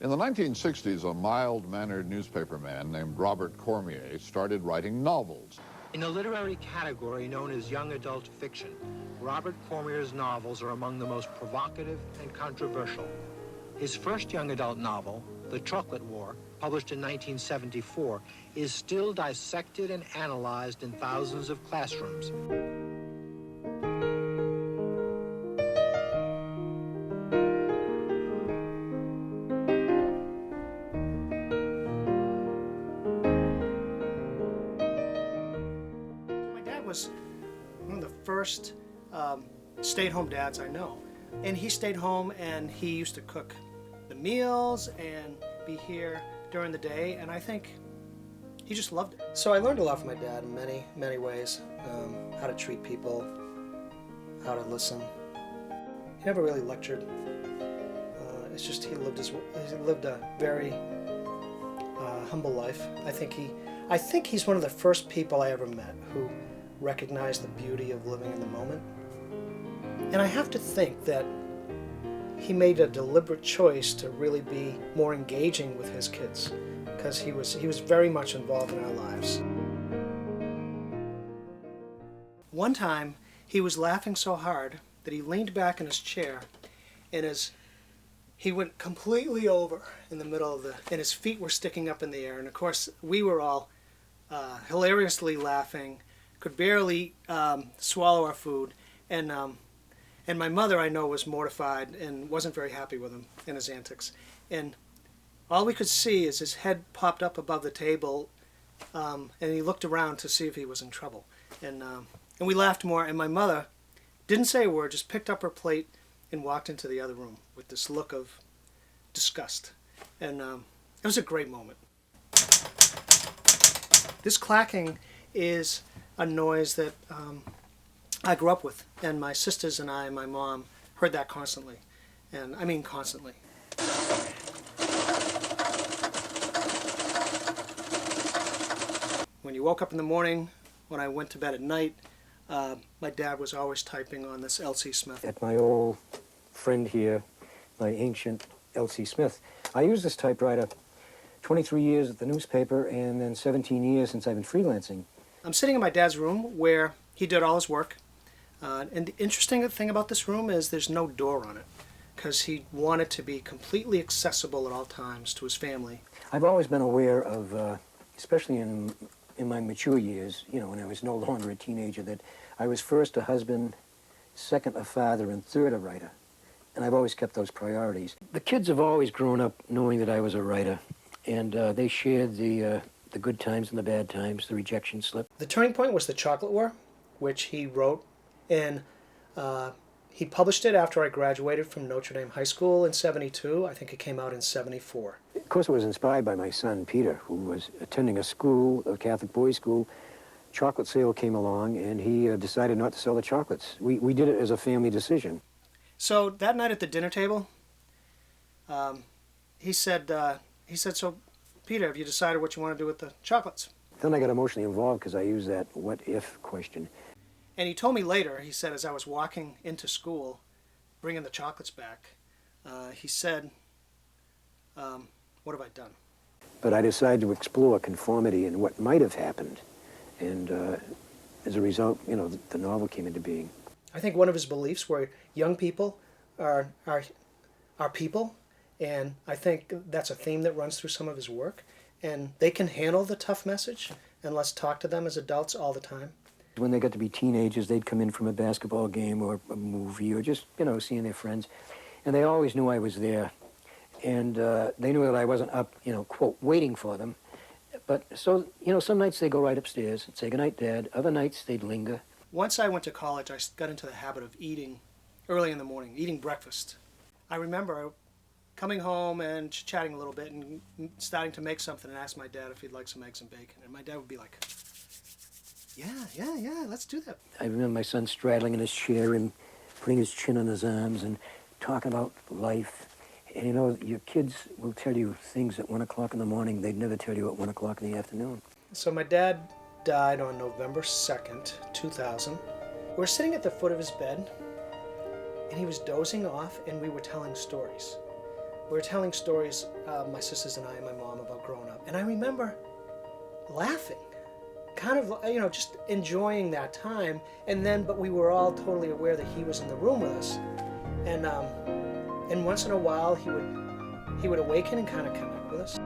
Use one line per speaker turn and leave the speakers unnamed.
In the 1960s, a mild-mannered newspaperman named Robert Cormier started writing novels.
In the literary category known as young adult fiction, Robert Cormier's novels are among the most provocative and controversial. His first young adult novel, The Chocolate War, published in 1974, is still dissected and analyzed in thousands of classrooms.
My dad was one of the first stay-at-home dads I know. And he stayed home and he used to cook the meals and be here during the day, and I think he just loved it. So I learned a lot from my dad in many, many ways. How to treat people, how to listen. He never really lectured. It's just he lived a very humble life. I think he's one of the first people I ever met who recognized the beauty of living in the moment. And I have to think that he made a deliberate choice to really be more engaging with his kids, because he was very much involved in our lives. One time, he was laughing so hard that he leaned back in his chair, and he went completely over in the middle of and his feet were sticking up in the air. And of course, we were all hilariously laughing, could barely swallow our food, and my mother, I know, was mortified and wasn't very happy with him and his antics. And all we could see is his head popped up above the table, and he looked around to see if he was in trouble. And we laughed more, and my mother didn't say a word, just picked up her plate and walked into the other room with this look of disgust. And it was a great moment. This clacking is a noise that I grew up with, and my sisters and I and my mom heard that constantly, and I mean constantly. When you woke up in the morning, when I went to bed at night, my dad was always typing on this L.C. Smith.
At my old friend here, my ancient L.C. Smith, I used this typewriter 23 years at the newspaper and then 17 years since I've been freelancing.
I'm sitting in my dad's room where he did all his work. And the interesting thing about this room is there's no door on it, because he wanted to be completely accessible at all times to his family.
I've always been aware of, especially in my mature years, you know, when I was no longer a teenager, that I was first a husband, second a father, and third a writer. And I've always kept those priorities. The kids have always grown up knowing that I was a writer, and they shared the good times and the bad times, the rejection slip.
The turning point was The Chocolate War, which he wrote, and he published it after I graduated from Notre Dame High School in '72. I think it came out in '74.
Of course, it was inspired by my son, Peter, who was attending a school, a Catholic boys' school. Chocolate sale came along, and he decided not to sell the chocolates. We did it as a family decision.
So that night at the dinner table, he said, so, Peter, have you decided what you want to do with the chocolates?
Then I got emotionally involved because I used that what-if question.
And he told me later, he said, as I was walking into school, bringing the chocolates back, he said, what have I done?
But I decided to explore conformity and what might have happened. And as a result, you know, the novel came into being.
I think one of his beliefs were young people are people, and I think that's a theme that runs through some of his work. And they can handle the tough message, and let's talk to them as adults all the time.
When they got to be teenagers, they'd come in from a basketball game or a movie or just, you know, seeing their friends. And they always knew I was there. And they knew that I wasn't up, you know, quote, waiting for them. But so, you know, some nights they go right upstairs and say, "Good night, Dad." Other nights they'd linger.
Once I went to college, I got into the habit of eating early in the morning, eating breakfast. I remember coming home and chatting a little bit and starting to make something and ask my dad if he'd like some eggs and bacon. And my dad would be like, yeah, let's do that.
I remember my son straddling in his chair and putting his chin on his arms and talking about life. And you know, your kids will tell you things at 1 o'clock in the morning they'd never tell you at 1 o'clock in the afternoon.
So my dad died on November 2nd, 2000. We were sitting at the foot of his bed, and he was dozing off, and we were telling stories. We were telling stories, my sisters and I and my mom, about growing up. And I remember laughing, kind of, you know, just enjoying that time. And then, but we were all totally aware that he was in the room with us. And once in a while, he would awaken and kind of connect with us.